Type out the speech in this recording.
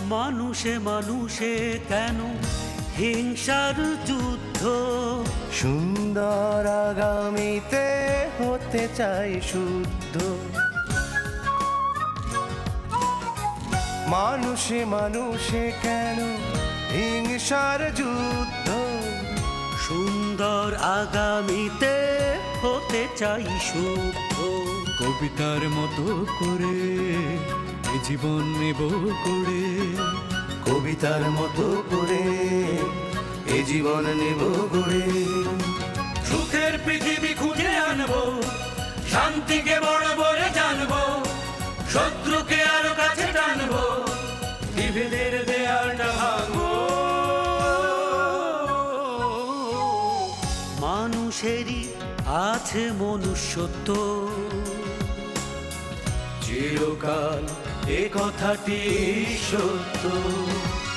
মানুষে মানুষে কেন হিংসার যুদ্ধ? সুন্দর আগামীতে হতে চাই শুদ্ধ। মানুষে মানুষে কেন হিংসার যুদ্ধ? সুন্দর আগামীতে হতে চাই শুদ্ধ। কবিতার মতো করে এ জীবন নেব করে, কবিতার মতো করে এ জীবন নেব গড়ে। সুখের পৃথিবী খুঁজে আনবো, শান্তিকে বড় বলে জানবো, শত্রুকে আরো কাছে টানবো, বিভেদের দেয়ালটা ভাঙবো। মানুষেরই আছে মনুষ্যত্ব, চিরকাল এ কথাটি সত্য।